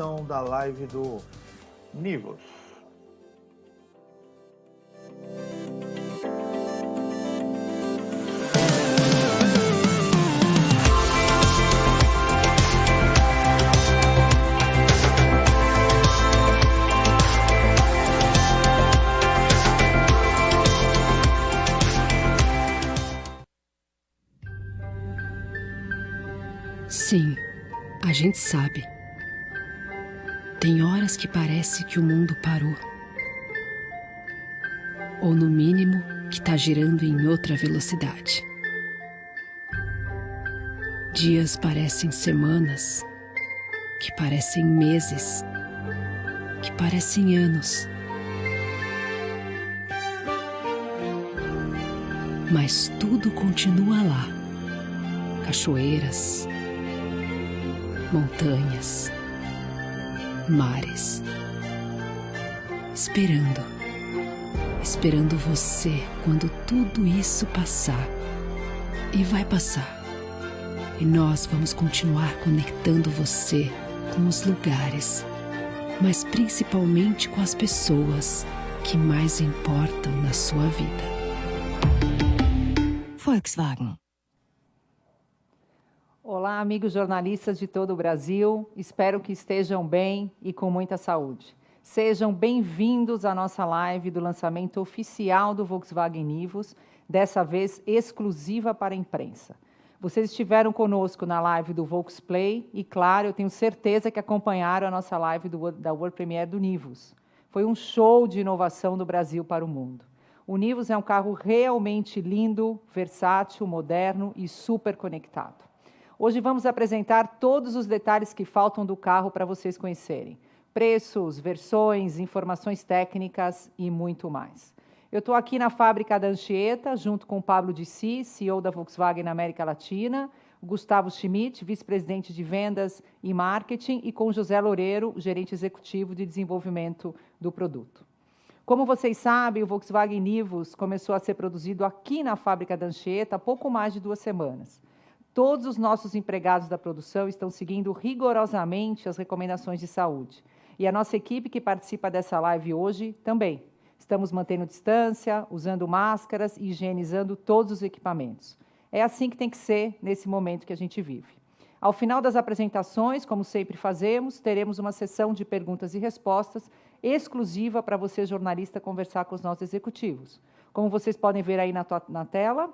da live do Nivus. Sim, a gente sabe. Tem horas que parece que o mundo parou. Ou no mínimo, que tá girando em outra velocidade. Dias parecem semanas, que parecem meses, que parecem anos. Mas tudo continua lá. Cachoeiras, montanhas, mares, esperando você quando tudo isso passar. E vai passar. E nós vamos continuar conectando você com os lugares, mas principalmente com as pessoas que mais importam na sua vida. Volkswagen. Olá, amigos jornalistas de todo o Brasil. Espero que estejam bem e com muita saúde. Sejam bem-vindos à nossa live do lançamento oficial do Volkswagen Nivus, dessa vez exclusiva para a imprensa. Vocês estiveram conosco na live do Volksplay e, claro, eu tenho certeza que acompanharam a nossa live da World Premiere do Nivus. Foi um show de inovação do Brasil para o mundo. O Nivus é um carro realmente lindo, versátil, moderno e super conectado. Hoje vamos apresentar todos os detalhes que faltam do carro para vocês conhecerem. Preços, versões, informações técnicas e muito mais. Eu estou aqui na fábrica da Anchieta, junto com o Pablo Dissi, CEO da Volkswagen na América Latina, o Gustavo Schmidt, vice-presidente de vendas e marketing, e com o José Loureiro, gerente executivo de desenvolvimento do produto. Como vocês sabem, o Volkswagen Nivus começou a ser produzido aqui na fábrica da Anchieta há pouco mais de 2 semanas. Todos os nossos empregados da produção estão seguindo rigorosamente as recomendações de saúde. E a nossa equipe que participa dessa live hoje também. Estamos mantendo distância, usando máscaras e higienizando todos os equipamentos. É assim que tem que ser nesse momento que a gente vive. Ao final das apresentações, como sempre fazemos, teremos uma sessão de perguntas e respostas exclusiva para você, jornalista, conversar com os nossos executivos. Como vocês podem ver aí na tela,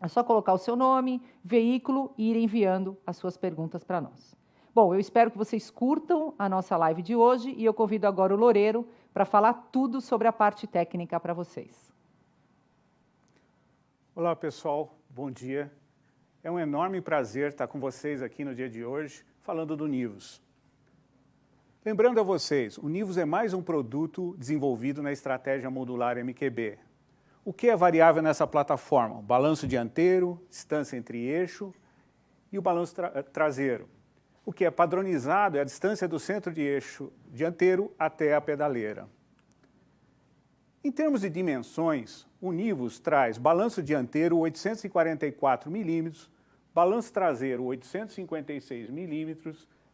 é só colocar o seu nome, veículo e ir enviando as suas perguntas para nós. Bom, eu espero que vocês curtam a nossa live de hoje e eu convido agora o Loureiro para falar tudo sobre a parte técnica para vocês. Olá, pessoal. Bom dia. É um enorme prazer estar com vocês aqui no dia de hoje, falando do Nivus. Lembrando a vocês, o Nivus é mais um produto desenvolvido na estratégia modular MQB. O que é variável nessa plataforma? O balanço dianteiro, distância entre eixo e o balanço traseiro. O que é padronizado é a distância do centro de eixo dianteiro até a pedaleira. Em termos de dimensões, o Nivus traz balanço dianteiro 844 mm, balanço traseiro 856 mm,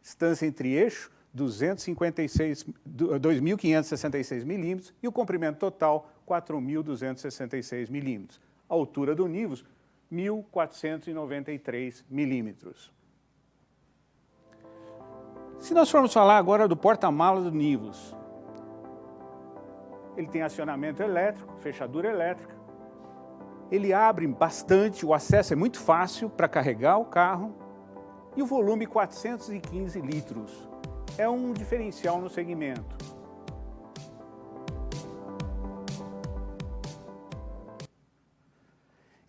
distância entre eixo 2.566 mm e o comprimento total 4.266 mm. A altura do Nivus 1.493 mm. Se nós formos falar agora do porta-malas do Nivus, ele tem acionamento elétrico, fechadura elétrica, ele abre bastante, o acesso é muito fácil para carregar o carro e o volume 415 litros. É um diferencial no segmento.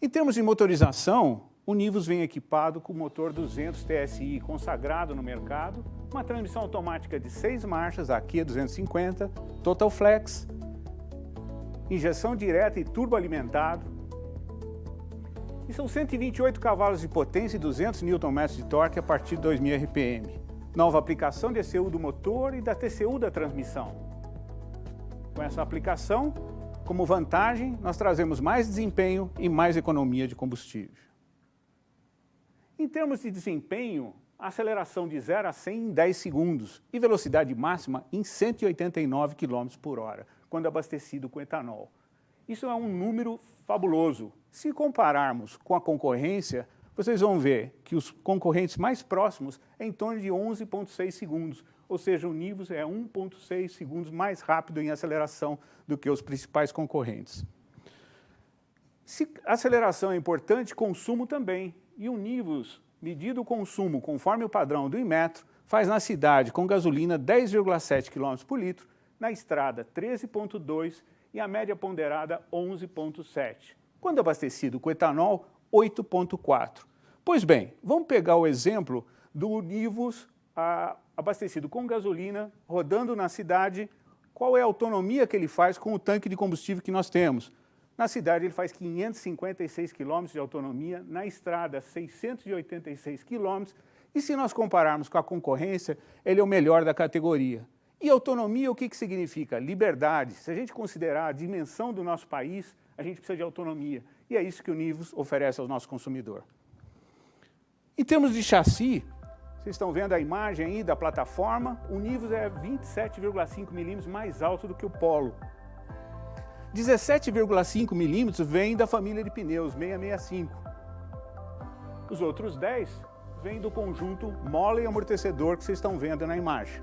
Em termos de motorização, o Nivus vem equipado com motor 200 TSI consagrado no mercado, uma transmissão automática de 6 marchas, aqui é 250, Total Flex, injeção direta e turbo alimentado. E são 128 cavalos de potência e 200 Nm de torque a partir de 2.000 RPM. Nova aplicação de ECU do motor e da TCU da transmissão. Com essa aplicação, como vantagem, nós trazemos mais desempenho e mais economia de combustível. Em termos de desempenho, aceleração de 0 a 100 em 10 segundos e velocidade máxima em 189 km por hora, quando abastecido com etanol. Isso é um número fabuloso. Se compararmos com a concorrência, vocês vão ver que os concorrentes mais próximos é em torno de 11,6 segundos, ou seja, o Nivus é 1,6 segundos mais rápido em aceleração do que os principais concorrentes. Se aceleração é importante, consumo também. E o Nivus, medido o consumo conforme o padrão do Inmetro, faz na cidade com gasolina 10,7 km por litro, na estrada 13,2 e a média ponderada 11,7. Quando abastecido com etanol, 8,4. Pois bem, vamos pegar o exemplo do Nivus abastecido com gasolina, rodando na cidade. Qual é a autonomia que ele faz com o tanque de combustível que nós temos? Na cidade ele faz 556 km de autonomia, na estrada 686 km, e se nós compararmos com a concorrência, ele é o melhor da categoria. E autonomia, o que significa? Liberdade. Se a gente considerar a dimensão do nosso país, a gente precisa de autonomia. E é isso que o Nivus oferece ao nosso consumidor. Em termos de chassi, vocês estão vendo a imagem aí da plataforma, o Nivus é 27,5 milímetros mais alto do que o Polo. 17,5 milímetros vem da família de pneus 665. Os outros 10 vêm do conjunto mola e amortecedor que vocês estão vendo na imagem.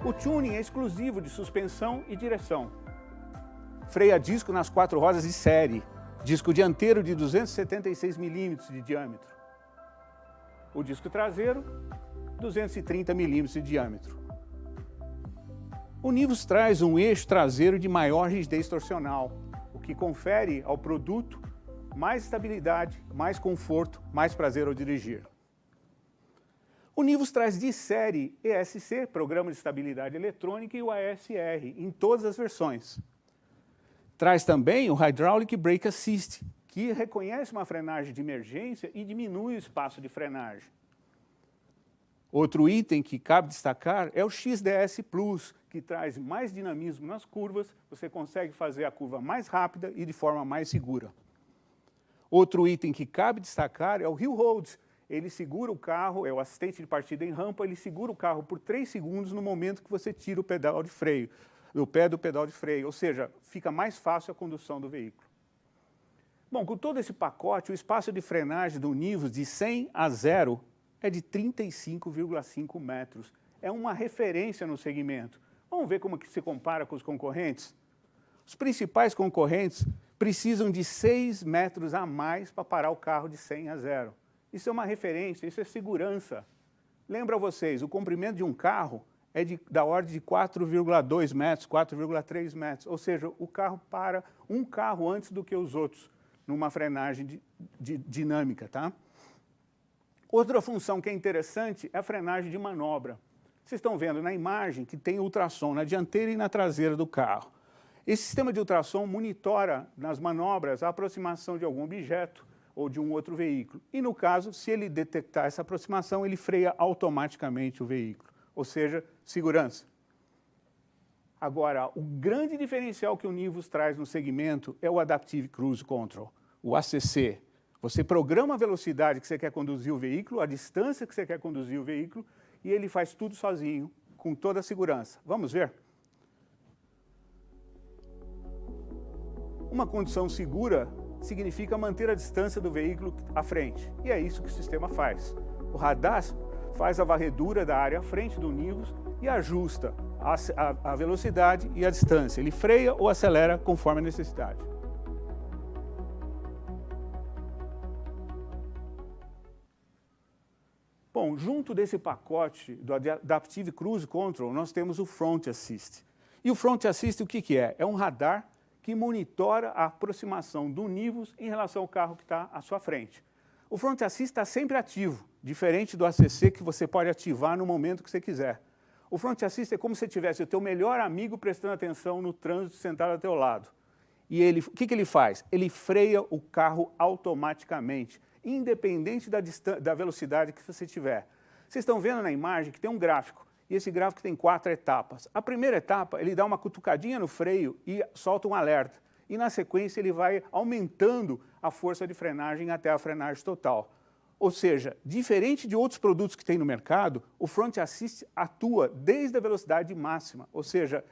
O tuning é exclusivo de suspensão e direção. Freio a disco nas 4 rodas de série. Disco dianteiro de 276 milímetros de diâmetro. O disco traseiro, 230 milímetros de diâmetro. O Nivus traz um eixo traseiro de maior rigidez torsional, o que confere ao produto mais estabilidade, mais conforto, mais prazer ao dirigir. O Nivus traz de série ESC, Programa de Estabilidade Eletrônica, e o ASR, em todas as versões. Traz também o Hydraulic Brake Assist, que reconhece uma frenagem de emergência e diminui o espaço de frenagem. Outro item que cabe destacar é o XDS Plus, que traz mais dinamismo nas curvas, você consegue fazer a curva mais rápida e de forma mais segura. Outro item que cabe destacar é o Hill Hold. Ele segura o carro, é o assistente de partida em rampa, ele segura o carro por 3 segundos no momento que você tira o pedal de freio, o pé do pedal de freio, ou seja, fica mais fácil a condução do veículo. Bom, com todo esse pacote, o espaço de frenagem do Nivus de 100 a 0 é de 35,5 metros. É uma referência no segmento. Vamos ver como que se compara com os concorrentes? Os principais concorrentes precisam de 6 metros a mais para parar o carro de 100 a 0. Isso é uma referência, isso é segurança. Lembra vocês, o comprimento de um carro é da ordem de 4,2 metros, 4,3 metros. Ou seja, o carro para um carro antes do que os outros, numa frenagem dinâmica, tá? Outra função que é interessante é a frenagem de manobra. Vocês estão vendo na imagem que tem ultrassom na dianteira e na traseira do carro. Esse sistema de ultrassom monitora nas manobras a aproximação de algum objeto ou de um outro veículo. E no caso, se ele detectar essa aproximação, ele freia automaticamente o veículo. Ou seja, segurança. Agora, o grande diferencial que o Nivus traz no segmento é o Adaptive Cruise Control, o ACC. Você programa a velocidade que você quer conduzir o veículo, a distância que você quer conduzir o veículo, e ele faz tudo sozinho, com toda a segurança. Vamos ver? Uma condução segura significa manter a distância do veículo à frente. E é isso que o sistema faz. O radar faz a varredura da área à frente do Nivus e ajusta a velocidade e a distância. Ele freia ou acelera conforme a necessidade. Bom, junto desse pacote do Adaptive Cruise Control, nós temos o Front Assist. E o Front Assist, o que é? É um radar que monitora a aproximação do Nivus em relação ao carro que está à sua frente. O Front Assist está sempre ativo, diferente do ACC que você pode ativar no momento que você quiser. O Front Assist é como se tivesse o teu melhor amigo prestando atenção no trânsito sentado ao teu lado. E ele, o que ele faz? Ele freia o carro automaticamente, independente da velocidade que você tiver. Vocês estão vendo na imagem que tem um gráfico, e esse gráfico tem 4 etapas. A primeira etapa, ele dá uma cutucadinha no freio e solta um alerta. e na sequência ele vai aumentando a força de frenagem até a frenagem total. Ou seja, diferente de outros produtos que tem no mercado, o Front Assist atua desde a velocidade máxima. Ou seja,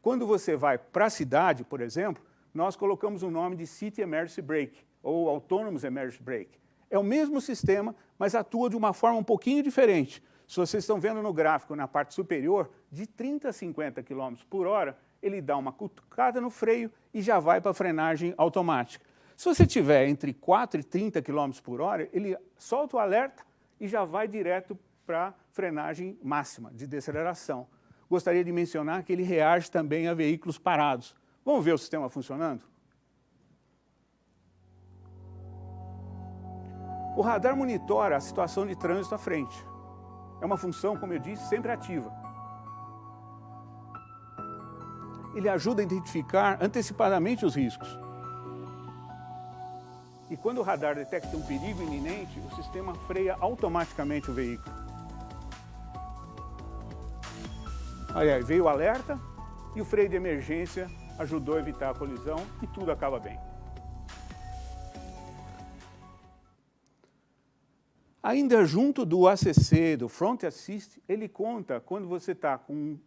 quando você vai para a cidade, por exemplo, nós colocamos o nome de City Emergency Brake, ou Autonomous Emergency Brake. É o mesmo sistema, mas atua de uma forma um pouquinho diferente. Se vocês estão vendo no gráfico, na parte superior, de 30 a 50 km por hora, ele dá uma cutucada no freio e já vai para a frenagem automática. Se você tiver entre 4 e 30 km por hora, ele solta o alerta e já vai direto para a frenagem máxima de deceleração. Gostaria de mencionar que ele reage também a veículos parados. Vamos ver o sistema funcionando? O radar monitora a situação de trânsito à frente. É uma função, como eu disse, sempre ativa. Ele ajuda a identificar antecipadamente os riscos. E quando o radar detecta um perigo iminente, o sistema freia automaticamente o veículo. Olha aí, veio o alerta e o freio de emergência ajudou a evitar a colisão e tudo acaba bem. Ainda junto do ACC, do Front Assist, ele conta quando você está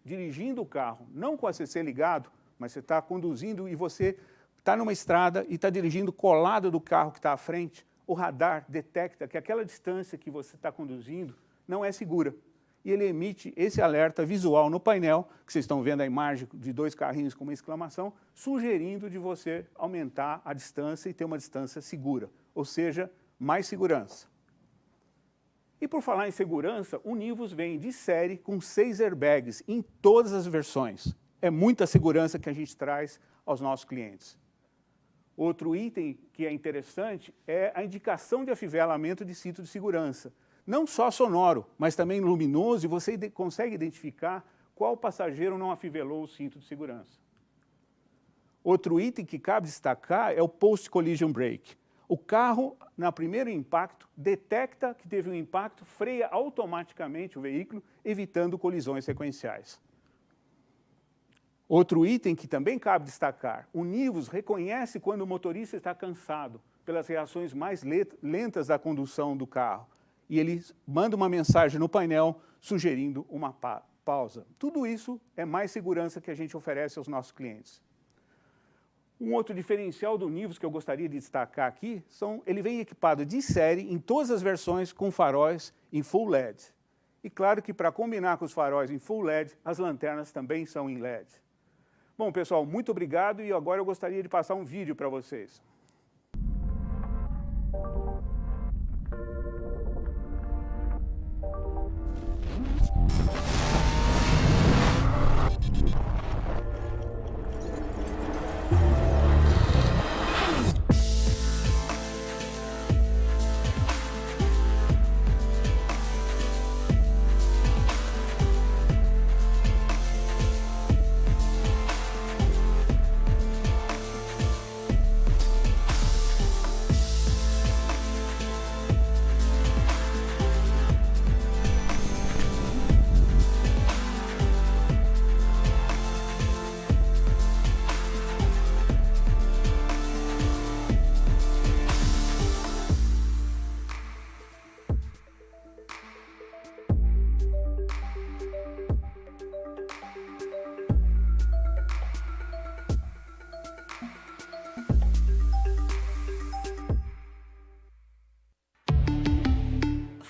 dirigindo o carro, não com o ACC ligado, mas você está conduzindo e você está numa estrada e está dirigindo colado do carro que está à frente, o radar detecta que aquela distância que você está conduzindo não é segura. E ele emite esse alerta visual no painel, que vocês estão vendo a imagem de 2 carrinhos com uma exclamação, sugerindo de você aumentar a distância e ter uma distância segura, ou seja, mais segurança. E por falar em segurança, o Nivus vem de série com 6 airbags em todas as versões. É muita segurança que a gente traz aos nossos clientes. Outro item que é interessante é a indicação de afivelamento de cinto de segurança. Não só sonoro, mas também luminoso, e você consegue identificar qual passageiro não afivelou o cinto de segurança. Outro item que cabe destacar é o Post-Collision Brake. O carro, no primeiro impacto, detecta que teve um impacto, freia automaticamente o veículo, evitando colisões sequenciais. Outro item que também cabe destacar, o Nivus reconhece quando o motorista está cansado, pelas reações mais lentas da condução do carro, e ele manda uma mensagem no painel sugerindo uma pausa. Tudo isso é mais segurança que a gente oferece aos nossos clientes. Um outro diferencial do Nivus que eu gostaria de destacar aqui, ele vem equipado de série em todas as versões com faróis em Full LED. E claro que para combinar com os faróis em Full LED, as lanternas também são em LED. Bom, pessoal, muito obrigado e agora eu gostaria de passar um vídeo para vocês.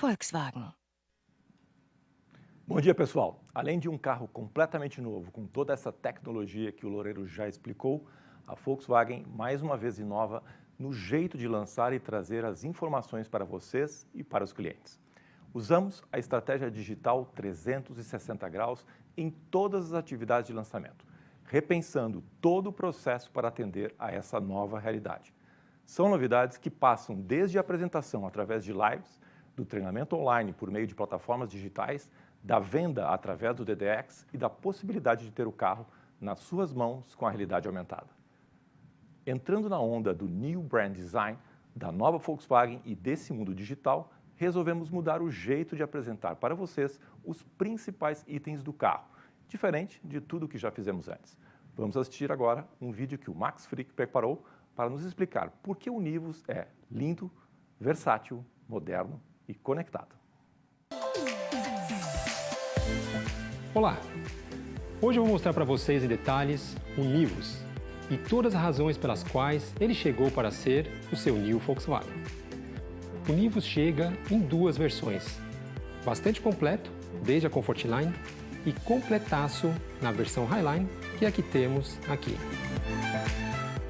Volkswagen. Bom dia, pessoal. Além de um carro completamente novo, com toda essa tecnologia que o Loureiro já explicou, a Volkswagen mais uma vez inova no jeito de lançar e trazer as informações para vocês e para os clientes. Usamos a estratégia digital 360 graus em todas as atividades de lançamento, repensando todo o processo para atender a essa nova realidade. São novidades que passam desde a apresentação através de lives, do treinamento online por meio de plataformas digitais, da venda através do DDX e da possibilidade de ter o carro nas suas mãos com a realidade aumentada. Entrando na onda do New Brand Design, da nova Volkswagen e desse mundo digital, resolvemos mudar o jeito de apresentar para vocês os principais itens do carro, diferente de tudo que já fizemos antes. Vamos assistir agora um vídeo que o Max Frick preparou para nos explicar por que o Nivus é lindo, versátil, moderno e conectado. Olá! Hoje eu vou mostrar para vocês em detalhes o Nivus e todas as razões pelas quais ele chegou para ser o seu New Volkswagen. O Nivus chega em duas versões, bastante completo, desde a Comfortline, e completaço na versão Highline, que é a que temos aqui.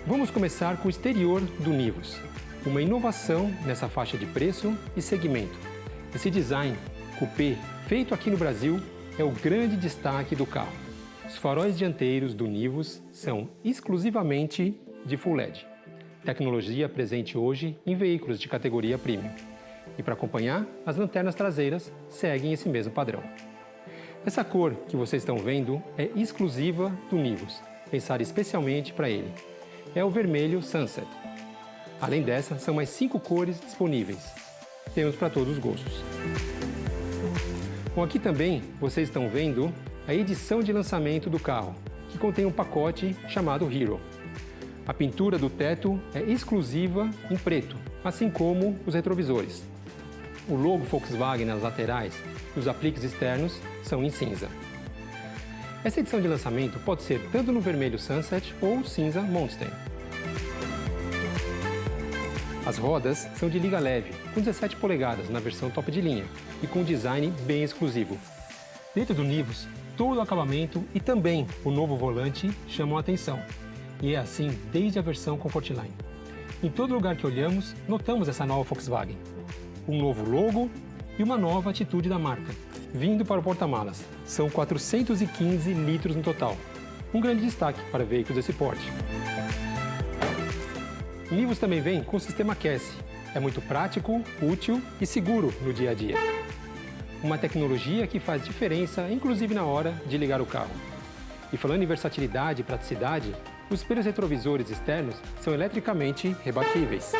Vamos começar com o exterior do Nivus, uma inovação nessa faixa de preço e segmento. Esse design coupé feito aqui no Brasil é o grande destaque do carro. Os faróis dianteiros do Nivus são exclusivamente de Full LED, tecnologia presente hoje em veículos de categoria premium. E para acompanhar, as lanternas traseiras seguem esse mesmo padrão. Essa cor que vocês estão vendo é exclusiva do Nivus, pensada especialmente para ele. É o vermelho Sunset. Além dessa, são mais 5 cores disponíveis. Temos para todos os gostos. Bom, aqui também vocês estão vendo a edição de lançamento do carro, que contém um pacote chamado Hero. A pintura do teto é exclusiva em preto, assim como os retrovisores. O logo Volkswagen nas laterais e os apliques externos são em cinza. Essa edição de lançamento pode ser tanto no vermelho Sunset ou cinza Monster. As rodas são de liga leve, com 17 polegadas na versão top de linha e com um design bem exclusivo. Dentro do Nivus, todo o acabamento e também o novo volante chamam a atenção. E é assim desde a versão Comfortline. Em todo lugar que olhamos, notamos essa nova Volkswagen. Um novo logo e uma nova atitude da marca, vindo para o porta-malas. São 415 litros no total. Um grande destaque para veículos desse porte. O Nivus também vem com o sistema QESS. É muito prático, útil e seguro no dia a dia. Uma tecnologia que faz diferença, inclusive na hora de ligar o carro. E falando em versatilidade e praticidade, os espelhos retrovisores externos são eletricamente rebatíveis.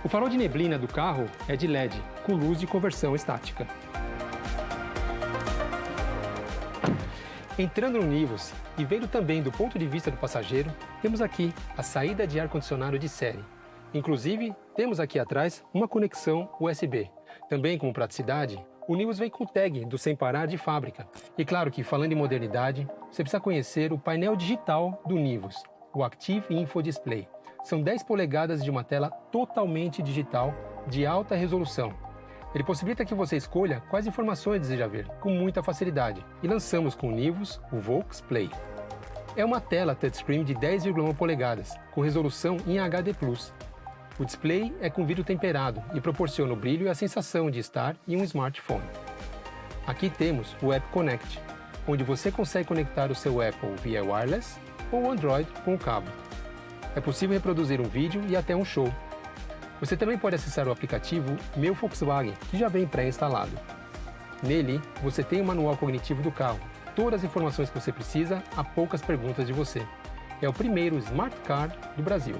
O farol de neblina do carro é de LED, com luz de conversão estática. Entrando no Nivus e vendo também do ponto de vista do passageiro, temos aqui a saída de ar-condicionado de série. Inclusive, temos aqui atrás uma conexão USB. Também como praticidade, o Nivus vem com tag do sem parar de fábrica. E claro que, falando em modernidade, você precisa conhecer o painel digital do Nivus, o Active Info Display. São 10 polegadas de uma tela totalmente digital, de alta resolução. Ele possibilita que você escolha quais informações deseja ver, com muita facilidade. E lançamos com o Nivus o Volks Play. É uma tela touchscreen de 10,1 polegadas, com resolução em HD+. O display é com vidro temperado e proporciona o brilho e a sensação de estar em um smartphone. Aqui temos o App Connect, onde você consegue conectar o seu Apple via wireless ou Android com o cabo. É possível reproduzir um vídeo e até um show. Você também pode acessar o aplicativo Meu Volkswagen, que já vem pré-instalado. Nele, você tem o manual cognitivo do carro, todas as informações que você precisa a poucas perguntas de você. É o primeiro Smart Car do Brasil.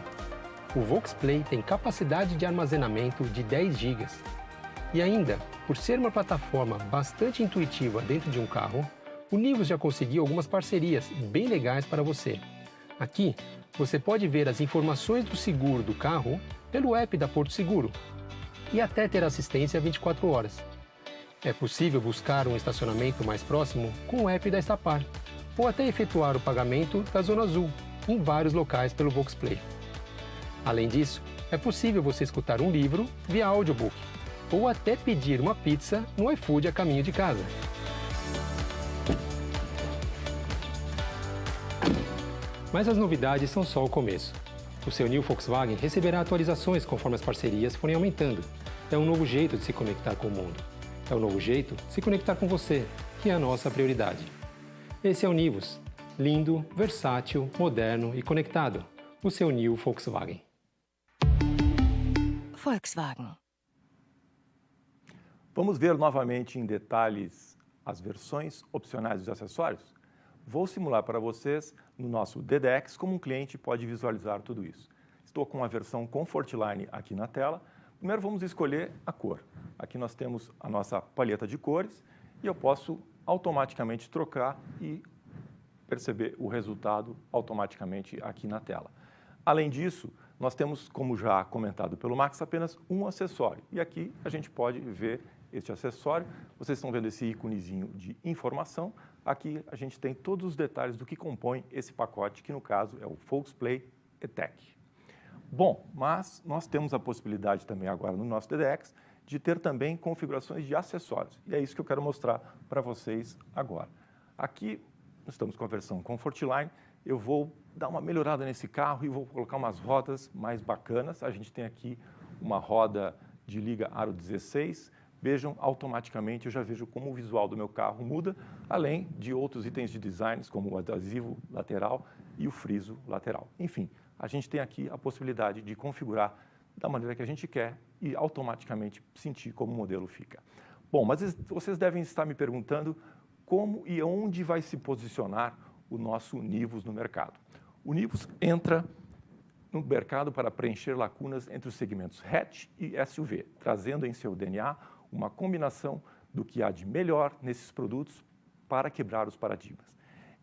O Volks Play tem capacidade de armazenamento de 10 GB. E ainda, por ser uma plataforma bastante intuitiva dentro de um carro, o Nivus já conseguiu algumas parcerias bem legais para você. Aqui, você pode ver as informações do seguro do carro pelo app da Porto Seguro e até ter assistência 24 horas. É possível buscar um estacionamento mais próximo com o app da Estapar ou até efetuar o pagamento da Zona Azul em vários locais pelo Volks Play. Além disso, é possível você escutar um livro via audiobook ou até pedir uma pizza no iFood a caminho de casa. Mas as novidades são só o começo. O seu New Volkswagen receberá atualizações conforme as parcerias forem aumentando. É um novo jeito de se conectar com o mundo. É um novo jeito de se conectar com você, que é a nossa prioridade. Esse é o Nivus. Lindo, versátil, moderno e conectado. O seu New Volkswagen. Volkswagen. Vamos ver novamente em detalhes as versões opcionais dos acessórios? Vou simular para vocês no nosso DDX como um cliente pode visualizar tudo isso. Estou com a versão Comfortline aqui na tela. Primeiro vamos escolher a cor. Aqui nós temos a nossa paleta de cores e eu posso automaticamente trocar e perceber o resultado automaticamente aqui na tela. Além disso, nós temos, como já comentado pelo Max, apenas um acessório. E aqui a gente pode ver este acessório. Vocês estão vendo esse íconezinho de informação. Aqui a gente tem todos os detalhes do que compõe esse pacote, que no caso é o FoxPlay E-Tech. Bom, mas nós temos a possibilidade também agora no nosso DDX de ter também configurações de acessórios. E é isso que eu quero mostrar para vocês agora. Aqui estamos com a versão Comfortline. Eu vou dar uma melhorada nesse carro e vou colocar umas rodas mais bacanas. A gente tem aqui uma roda de liga aro 16. Vejam, automaticamente eu já vejo como o visual do meu carro muda, além de outros itens de designs, como o adesivo lateral e o friso lateral. Enfim, a gente tem aqui a possibilidade de configurar da maneira que a gente quer e automaticamente sentir como o modelo fica. Bom, mas vocês devem estar me perguntando como e onde vai se posicionar o nosso Nivus no mercado. O Nivus entra no mercado para preencher lacunas entre os segmentos hatch e SUV, trazendo em seu DNA uma combinação do que há de melhor nesses produtos para quebrar os paradigmas.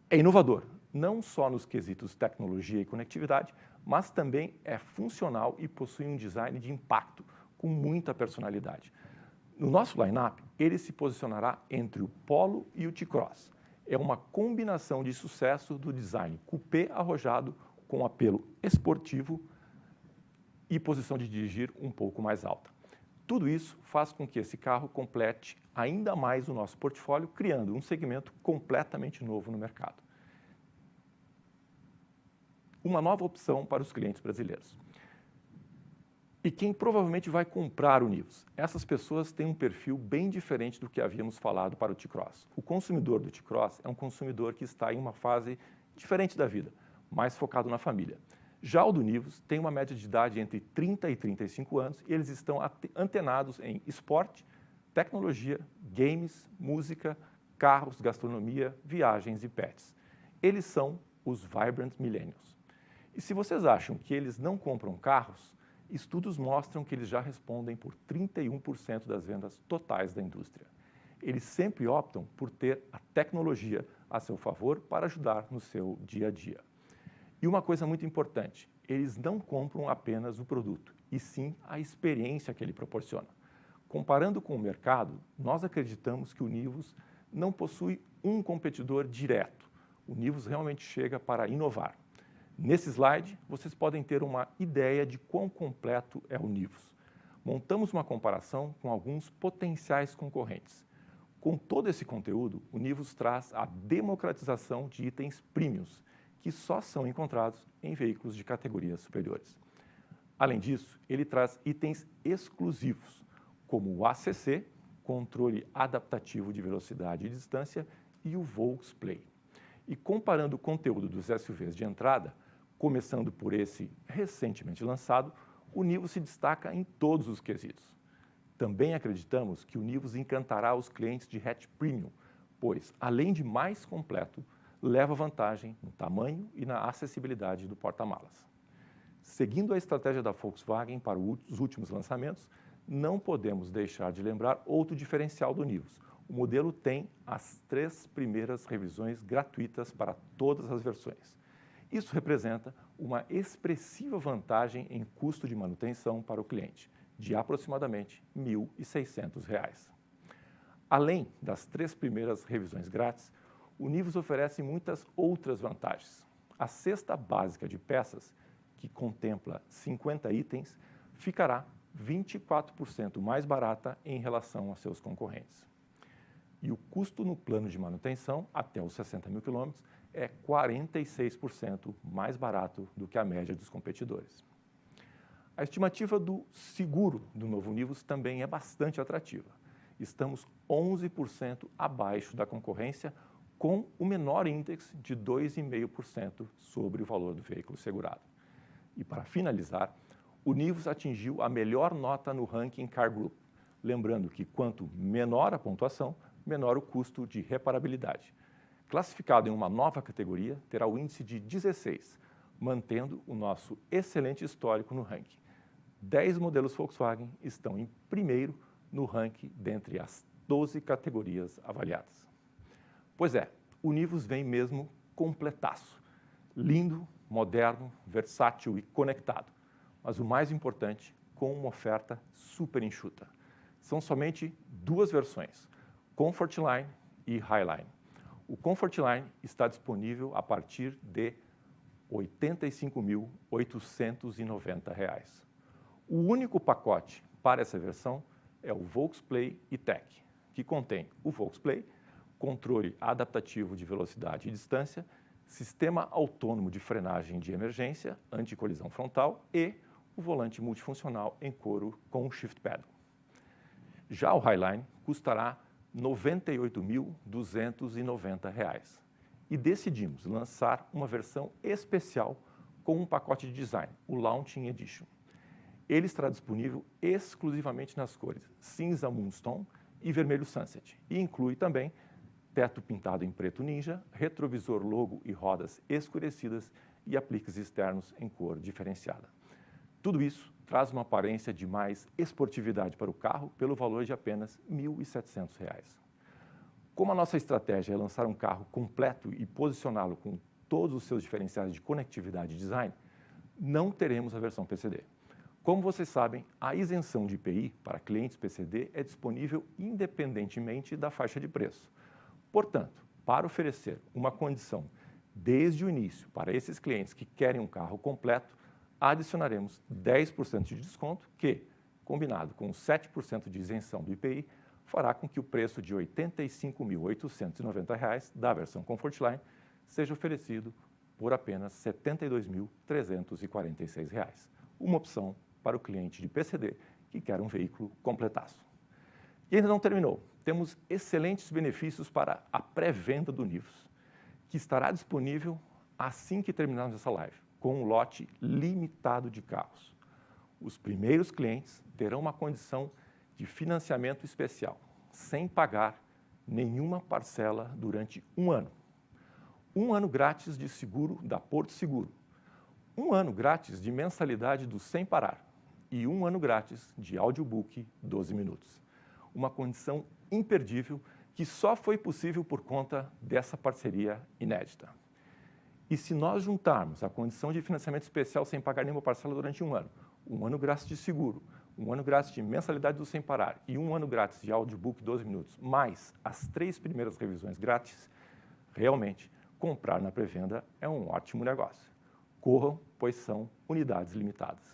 É inovador, não só nos quesitos tecnologia e conectividade, mas também é funcional e possui um design de impacto, com muita personalidade. No nosso line-up, ele se posicionará entre o Polo e o T-Cross. É uma combinação de sucesso do design coupé arrojado com apelo esportivo e posição de dirigir um pouco mais alta. Tudo isso faz com que esse carro complete ainda mais o nosso portfólio, criando um segmento completamente novo no mercado. Uma nova opção para os clientes brasileiros. E quem provavelmente vai comprar o Nivus? Essas pessoas têm um perfil bem diferente do que havíamos falado para o T-Cross. O consumidor do T-Cross é um consumidor que está em uma fase diferente da vida, mais focado na família. Já o do Nivus tem uma média de idade entre 30 e 35 anos e eles estão antenados em esporte, tecnologia, games, música, carros, gastronomia, viagens e pets. Eles são os Vibrant Millennials. E se vocês acham que eles não compram carros, estudos mostram que eles já respondem por 31% das vendas totais da indústria. Eles sempre optam por ter a tecnologia a seu favor para ajudar no seu dia a dia. E uma coisa muito importante, eles não compram apenas o produto, e sim a experiência que ele proporciona. Comparando com o mercado, nós acreditamos que o Nivus não possui um competidor direto. O Nivus realmente chega para inovar. Nesse slide, vocês podem ter uma ideia de quão completo é o Nivus. Montamos uma comparação com alguns potenciais concorrentes. Com todo esse conteúdo, o Nivus traz a democratização de itens premiums, que só são encontrados em veículos de categorias superiores. Além disso, ele traz itens exclusivos, como o ACC, controle adaptativo de velocidade e distância, e o FoxPlay. E comparando o conteúdo dos SUVs de entrada, começando por esse recentemente lançado, o Nivus se destaca em todos os quesitos. Também acreditamos que o Nivus encantará os clientes de hatch premium, pois, além de mais completo, leva vantagem no tamanho e na acessibilidade do porta-malas. Seguindo a estratégia da Volkswagen para os últimos lançamentos, não podemos deixar de lembrar outro diferencial do Nivus. O modelo tem as 3 primeiras revisões gratuitas para todas as versões. Isso representa uma expressiva vantagem em custo de manutenção para o cliente, de aproximadamente R$ 1.600. Além das 3 primeiras revisões grátis, o Nivus oferece muitas outras vantagens. A cesta básica de peças, que contempla 50 itens, ficará 24% mais barata em relação a seus concorrentes. E o custo no plano de manutenção, até os 60 mil quilômetros, é 46% mais barato do que a média dos competidores. A estimativa do seguro do novo Nivus também é bastante atrativa. Estamos 11% abaixo da concorrência, com o menor índice de 2,5% sobre o valor do veículo segurado. E para finalizar, o Nivus atingiu a melhor nota no ranking Car Group, lembrando que quanto menor a pontuação, menor o custo de reparabilidade. Classificado em uma nova categoria, terá o índice de 16, mantendo o nosso excelente histórico no ranking. 10 modelos Volkswagen estão em primeiro no ranking dentre as 12 categorias avaliadas. Pois é, o Nivus vem mesmo completaço. Lindo, moderno, versátil e conectado. Mas o mais importante, com uma oferta super enxuta. São somente duas versões, Comfort Line e Highline. O Comfort Line está disponível a partir de R$ 85.890. O único pacote para essa versão é o VoxPlay e-Tech, que contém o VoxPlay, controle adaptativo de velocidade e distância, sistema autônomo de frenagem de emergência, anti-colisão frontal e o volante multifuncional em couro com Shift Pedal. Já o Highline custará R$ 98.290 e decidimos lançar uma versão especial com um pacote de design, o Launching Edition. Ele estará disponível exclusivamente nas cores cinza Moonstone e vermelho Sunset e inclui também teto pintado em preto ninja, retrovisor logo e rodas escurecidas e apliques externos em cor diferenciada. Tudo isso traz uma aparência de mais esportividade para o carro pelo valor de apenas R$ 1.700. Como a nossa estratégia é lançar um carro completo e posicioná-lo com todos os seus diferenciais de conectividade e design, não teremos a versão PCD. Como vocês sabem, a isenção de IPI para clientes PCD é disponível independentemente da faixa de preço. Portanto, para oferecer uma condição desde o início para esses clientes que querem um carro completo, adicionaremos 10% de desconto que, combinado com 7% de isenção do IPI, fará com que o preço de R$ 85.890 da versão Comfort Line seja oferecido por apenas R$ 72.346. Uma opção para o cliente de PCD que quer um veículo completaço. E ainda não terminou. Temos excelentes benefícios para a pré-venda do Nivus, que estará disponível assim que terminarmos essa live, com um lote limitado de carros. Os primeiros clientes terão uma condição de financiamento especial, sem pagar nenhuma parcela durante um ano. Um ano grátis de seguro da Porto Seguro. Um ano grátis de mensalidade do Sem Parar. E um ano grátis de audiobook 12 minutos. Uma condição imperdível que só foi possível por conta dessa parceria inédita. E se nós juntarmos a condição de financiamento especial sem pagar nenhuma parcela durante um ano grátis de seguro, um ano grátis de mensalidade do Sem Parar e um ano grátis de audiobook 12 minutos, mais as 3 primeiras revisões grátis, realmente, comprar na pré-venda é um ótimo negócio. Corram, pois são unidades limitadas.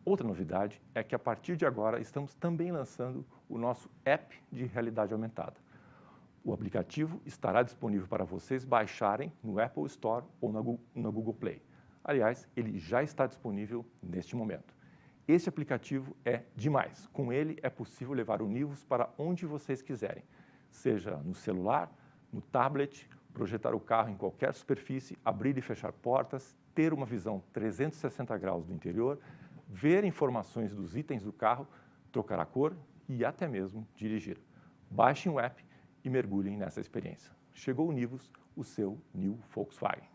Outra novidade é que, a partir de agora, estamos também lançando o nosso app de realidade aumentada. O aplicativo estará disponível para vocês baixarem no Apple Store ou no Google Play. Aliás, ele já está disponível neste momento. Esse aplicativo é demais. Com ele é possível levar o Nivus para onde vocês quiserem, seja no celular, no tablet, projetar o carro em qualquer superfície, abrir e fechar portas, ter uma visão 360 graus do interior, ver informações dos itens do carro, trocar a cor e até mesmo dirigir. Baixem o app e mergulhem nessa experiência. Chegou o Nivus, o seu New Volkswagen.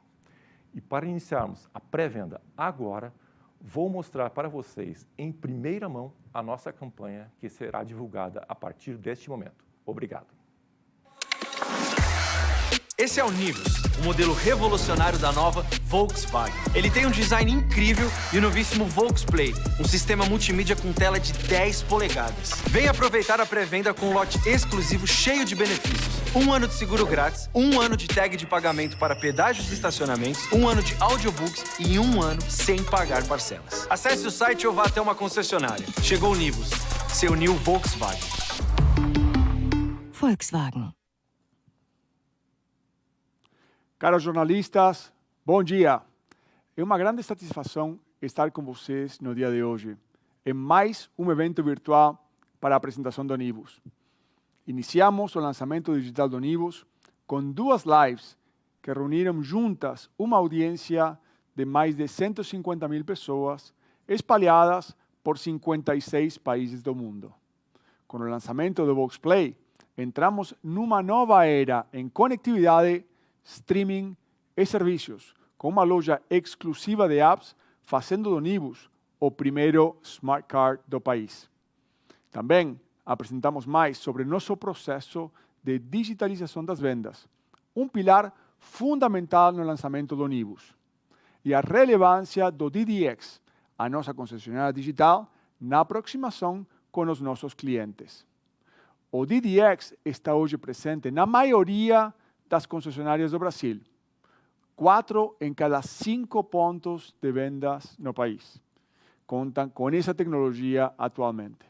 E para iniciarmos a pré-venda agora, vou mostrar para vocês em primeira mão a nossa campanha que será divulgada a partir deste momento. Obrigado. Esse é o Nivus, o modelo revolucionário da nova Volkswagen. Ele tem um design incrível e o novíssimo VoxPlay, um sistema multimídia com tela de 10 polegadas. Venha aproveitar a pré-venda com um lote exclusivo cheio de benefícios. 1 ano de seguro grátis, 1 ano de tag de pagamento para pedágios e estacionamentos, 1 ano de audiobooks e 1 ano sem pagar parcelas. Acesse o site ou vá até uma concessionária. Chegou o Nivus, seu new Volkswagen. Volkswagen. Caros jornalistas, bom dia. É uma grande satisfação estar com vocês no dia de hoje, em mais um evento virtual para a apresentação do Nivus. Iniciamos o lançamento digital do Nivus com 2 lives que reuniram juntas uma audiência de mais de 150.000 pessoas espalhadas por 56 países do mundo. Com o lançamento do VoxPlay, entramos numa nova era em conectividade, streaming e serviços, com uma loja exclusiva de apps, fazendo do Nivus o primeiro smart car do país. Também apresentamos mais sobre nosso processo de digitalização das vendas, um pilar fundamental no lançamento do Nivus, e a relevância do DDX, a nossa concessionária digital, na aproximação com os nossos clientes. O DDX está hoje presente na maioria das concessionárias do Brasil. 4 em cada 5 pontos de vendas no país contam com essa tecnologia atualmente.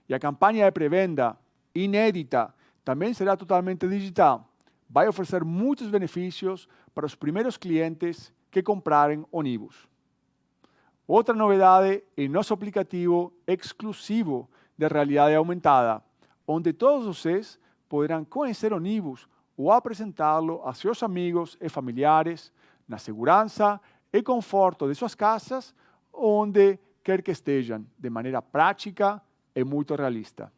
E a campanha de pré-venda, inédita, também será totalmente digital. Vai oferecer muitos benefícios para os primeiros clientes que comprarem o Nivus. Outra novidade é nosso aplicativo exclusivo de realidade aumentada, onde todos vocês poderão conhecer o Nivus ou apresentá-lo a seus amigos e familiares na segurança e conforto de suas casas, onde quer que estejam, de maneira prática e muito realista.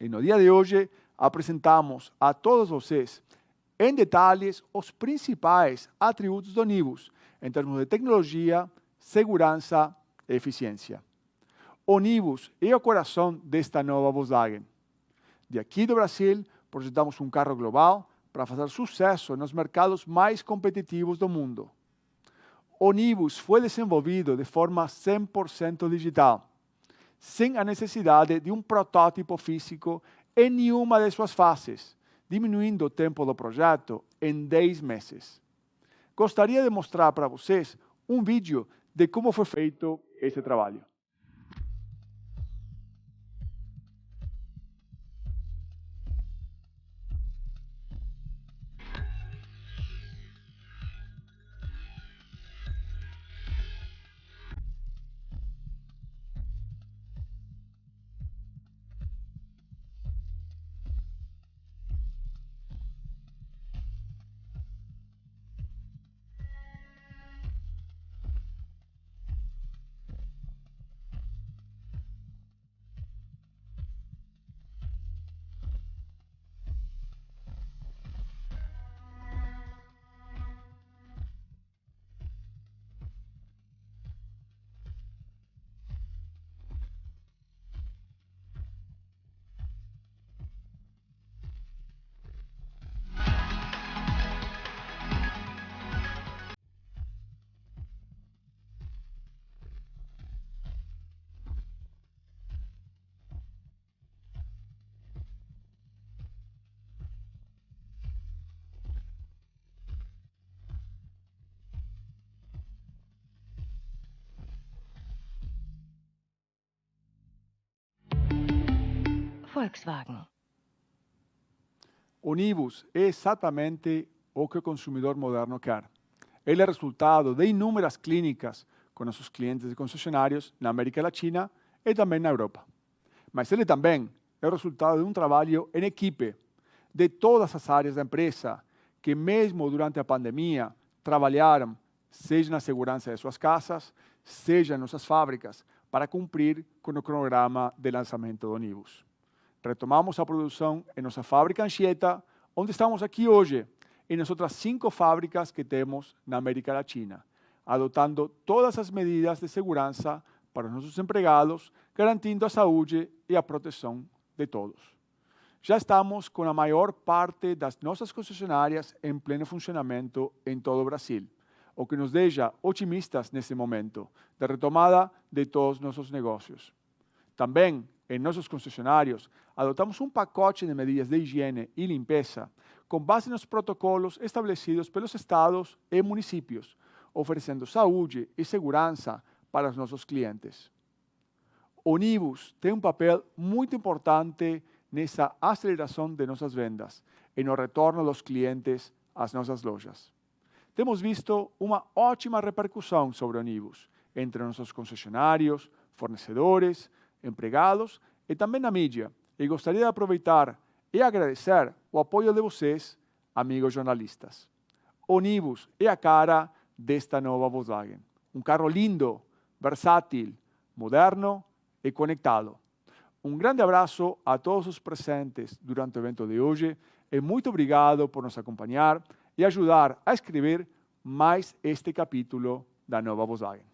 E no dia de hoje, apresentamos a todos vocês, em detalhes, os principais atributos do Nivus, em termos de tecnologia, segurança e eficiência. O Nivus é o coração desta nova Volkswagen. De aqui do Brasil, projetamos um carro global para fazer sucesso nos mercados mais competitivos do mundo. O Nivus foi desenvolvido de forma 100% digital, sem a necessidade de um protótipo físico em nenhuma de suas fases, diminuindo o tempo do projeto em 10 meses. Gostaria de mostrar para vocês um vídeo de como foi feito esse trabalho. Volkswagen. O Nivus é exatamente o que o consumidor moderno quer. Ele é resultado de inúmeras clínicas com nossos clientes e concessionários na América Latina e também na Europa. Mas ele também é o resultado de um trabalho em equipe de todas as áreas da empresa que, mesmo durante a pandemia, trabalharam, seja na segurança de suas casas, seja em nossas fábricas, para cumprir com o cronograma de lançamento do Nivus. Retomamos a produção em nossa fábrica Anchieta, onde estamos aqui hoje, e nas outras 5 fábricas que temos na América Latina, adotando todas as medidas de segurança para os nossos empregados, garantindo a saúde e a proteção de todos. Já estamos com a maior parte das nossas concessionárias em pleno funcionamento em todo o Brasil, o que nos deixa otimistas nesse momento de retomada de todos os nossos negócios. Também, em nossos concessionários, adotamos um pacote de medidas de higiene e limpeza com base nos protocolos estabelecidos pelos estados e municípios, oferecendo saúde e segurança para os nossos clientes. O Nivus tem um papel muito importante nessa aceleração de nossas vendas e no retorno dos clientes às nossas lojas. Temos visto uma ótima repercussão sobre o Nivus entre nossos concessionários, fornecedores, empregados e também na mídia. E gostaria de aproveitar e agradecer o apoio de vocês, amigos jornalistas. O Nivus é a cara desta nova Volkswagen. Um carro lindo, versátil, moderno e conectado. Um grande abraço a todos os presentes durante o evento de hoje e muito obrigado por nos acompanhar e ajudar a escrever mais este capítulo da nova Volkswagen.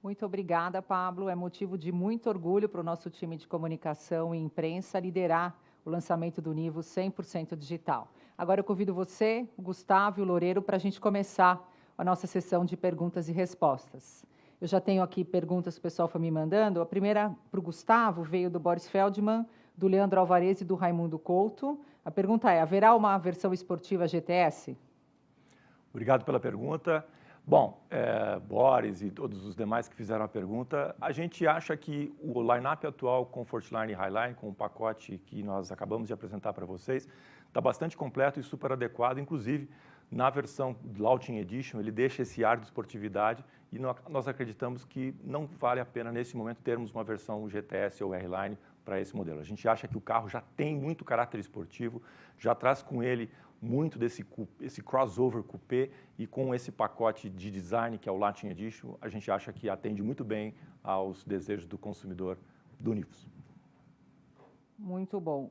Muito obrigada, Pablo. É motivo de muito orgulho para o nosso time de comunicação e imprensa liderar o lançamento do Nivus 100% digital. Agora eu convido você, o Gustavo e o Loureiro para a gente começar a nossa sessão de perguntas e respostas. Eu já tenho aqui perguntas que o pessoal foi me mandando. A primeira para o Gustavo veio do Boris Feldman, do Leandro Alvarez e do Raimundo Couto. A pergunta é: haverá uma versão esportiva GTS? Obrigado pela pergunta. Bom, Boris e todos os demais que fizeram a pergunta, a gente acha que o line-up atual Comfortline e Highline, com o pacote que nós acabamos de apresentar para vocês, está bastante completo e super adequado. Inclusive, na versão Launching Edition, ele deixa esse ar de esportividade e nós acreditamos que não vale a pena, nesse momento, termos uma versão GTS ou R-Line para esse modelo. A gente acha que o carro já tem muito caráter esportivo, já traz com ele muito esse crossover coupé, e com esse pacote de design que é o Launching Edition, a gente acha que atende muito bem aos desejos do consumidor do Nivus. Muito bom.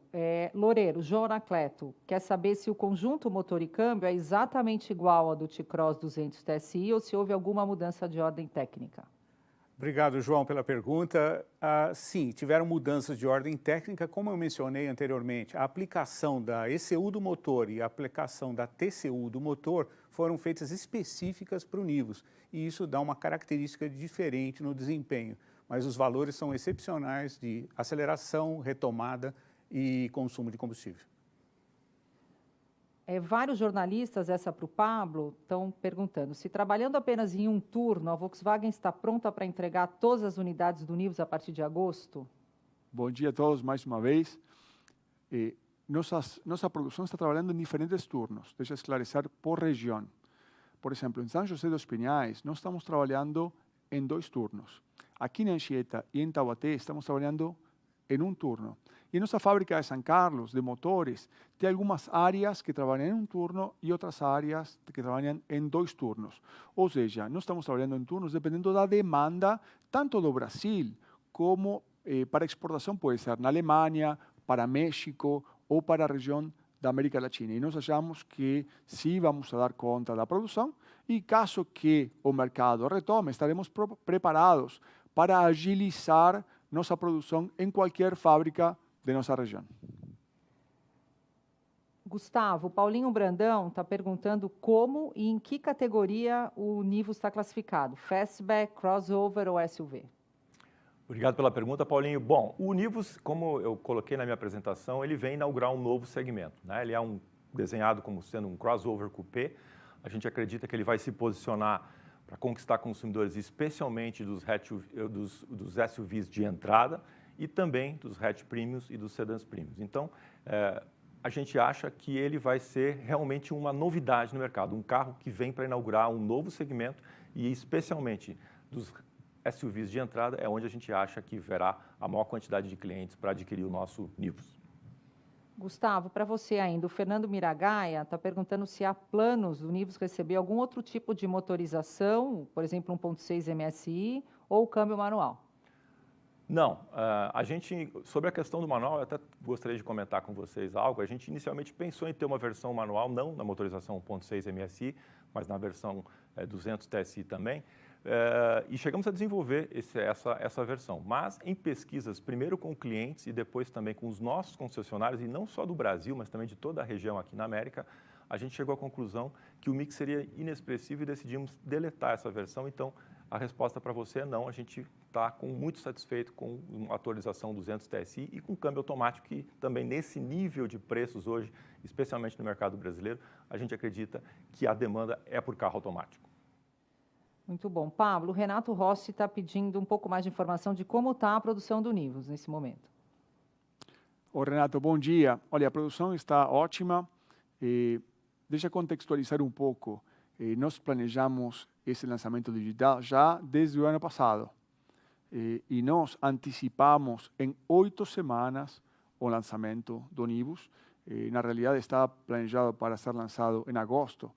Loureiro, João Anacleto, quer saber se o conjunto motor e câmbio é exatamente igual ao do T-Cross 200 TSI ou se houve alguma mudança de ordem técnica? Obrigado, João, pela pergunta. Sim, tiveram mudanças de ordem técnica, como eu mencionei anteriormente. A aplicação da ECU do motor e a aplicação da TCU do motor foram feitas específicas para o Nivus, e isso dá uma característica diferente no desempenho. Mas os valores são excepcionais de aceleração, retomada e consumo de combustível. Vários jornalistas, essa para o Pablo, estão perguntando se trabalhando apenas em um turno, a Volkswagen está pronta para entregar todas as unidades do Nivus a partir de agosto? Bom dia a todos mais uma vez. Nossa produção está trabalhando em diferentes turnos. Deixa eu esclarecer por região. Por exemplo, em São José dos Pinhais, nós estamos trabalhando em 2 turnos. Aqui em Anchieta e em Taubaté estamos trabalhando em um turno. E nossa fábrica de São Carlos, de motores, tem algumas áreas que trabalham em um turno e outras áreas que trabalham em 2 turnos. Ou seja, nós estamos trabalhando em turnos dependendo da demanda, tanto do Brasil como para exportação, pode ser na Alemanha, para México ou para a região da América Latina. E nós achamos que sim, vamos a dar conta da produção e caso que o mercado retome, estaremos preparados para agilizar nossa produção em qualquer fábrica de nossa região. Gustavo, Paulinho Brandão está perguntando como e em que categoria o Nivus está classificado, Fastback, Crossover ou SUV? Obrigado pela pergunta, Paulinho. Bom, o Nivus, como eu coloquei na minha apresentação, ele vem inaugurar um novo segmento, né? Ele é desenhado como sendo um crossover coupé. A gente acredita que ele vai se posicionar para conquistar consumidores, especialmente dos SUVs de entrada e também dos hatch premiums e dos sedãs premiums. Então, a gente acha que ele vai ser realmente uma novidade no mercado, um carro que vem para inaugurar um novo segmento e especialmente dos SUVs de entrada é onde a gente acha que verá a maior quantidade de clientes para adquirir o nosso Nivus. Gustavo, para você ainda, o Fernando Miragaia está perguntando se há planos do Nivus receber algum outro tipo de motorização, por exemplo, 1.6 MSI ou câmbio manual. Não, sobre a questão do manual, eu até gostaria de comentar com vocês algo. A gente inicialmente pensou em ter uma versão manual, não na motorização 1.6 MSI, mas na versão 200 TSI também. E chegamos a desenvolver essa versão, mas em pesquisas, primeiro com clientes e depois também com os nossos concessionários, e não só do Brasil, mas também de toda a região aqui na América, a gente chegou à conclusão que o mix seria inexpressivo e decidimos deletar essa versão. Então, a resposta para você é não, a gente está muito satisfeito com uma atualização 200 TSI e com câmbio automático, que também nesse nível de preços hoje, especialmente no mercado brasileiro, a gente acredita que a demanda é por carro automático. Muito bom. Pablo, o Renato Rossi está pedindo um pouco mais de informação de como está a produção do Nivus nesse momento. Renato, bom dia. Olha, a produção está ótima. Deixa eu contextualizar um pouco. Nós planejamos esse lançamento digital já desde o ano passado. E nós antecipamos em 8 semanas o lançamento do Nivus. Na realidade, está planejado para ser lançado em agosto.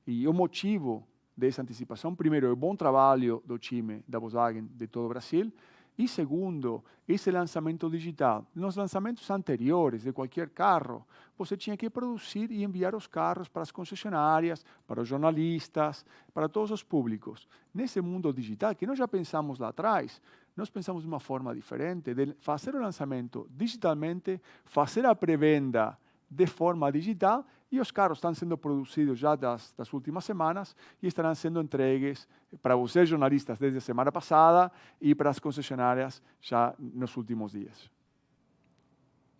E o motivo dessa antecipação, primeiro, é o bom trabalho do time da Volkswagen de todo o Brasil E segundo, esse lançamento digital. Nos lançamentos anteriores de qualquer carro, você tinha que produzir e enviar os carros para as concessionárias, para os jornalistas, para todos os públicos. Nesse mundo digital, que nós já pensamos lá atrás, nós pensamos de uma forma diferente, de fazer o lançamento digitalmente, fazer a pré-venda de forma digital, e os carros estão sendo produzidos já das últimas semanas e estarão sendo entregues para vocês, jornalistas, desde a semana passada e para as concessionárias já nos últimos dias.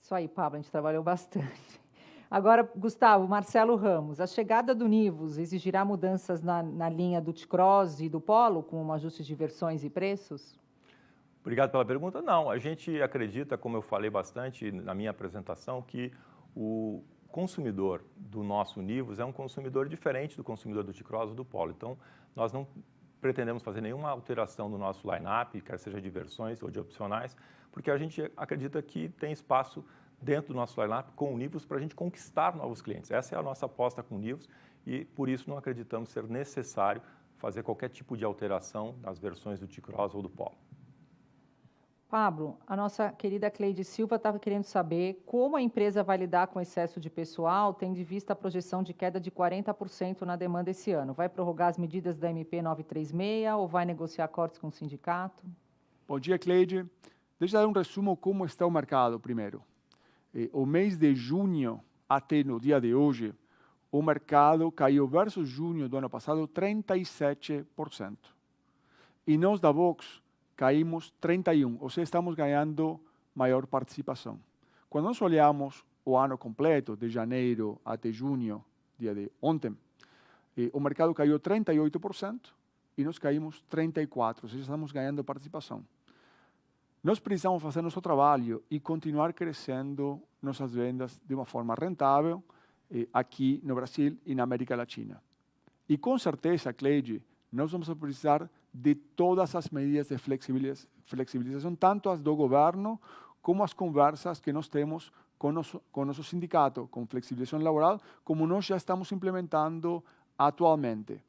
Isso aí, Pablo, a gente trabalhou bastante. Agora, Gustavo, Marcelo Ramos, a chegada do Nivus exigirá mudanças na linha do T-Cross e do Polo, com um ajuste de versões e preços? Obrigado pela pergunta. Não, a gente acredita, como eu falei bastante na minha apresentação, que o consumidor do nosso Nivus é um consumidor diferente do consumidor do T-Cross ou do Polo. Então, nós não pretendemos fazer nenhuma alteração no nosso line-up, quer seja de versões ou de opcionais, porque a gente acredita que tem espaço dentro do nosso line-up com o Nivus para a gente conquistar novos clientes. Essa é a nossa aposta com o Nivus e, por isso, não acreditamos ser necessário fazer qualquer tipo de alteração nas versões do T-Cross ou do Polo. Pablo, a nossa querida Cleide Silva estava querendo saber como a empresa vai lidar com o excesso de pessoal, tendo em vista a projeção de queda de 40% na demanda esse ano. Vai prorrogar as medidas da MP 936 ou vai negociar cortes com o sindicato? Bom dia, Cleide. Deixa eu dar um resumo como está o mercado primeiro. O mês de junho até no dia de hoje, o mercado caiu versus junho do ano passado 37%. E nós da Vox caímos 31%, ou seja, estamos ganhando maior participação. Quando nós olhamos o ano completo, de janeiro até junho, dia de ontem, o mercado caiu 38% e nós caímos 34%, ou seja, estamos ganhando participação. Nós precisamos fazer nosso trabalho e continuar crescendo nossas vendas de uma forma rentável aqui no Brasil e na América Latina. E com certeza, Cleide, nós vamos precisar de todas as medidas de flexibilização, tanto as do governo como as conversas que nós temos com o nosso sindicato, com flexibilização laboral, como nós já estamos implementando atualmente.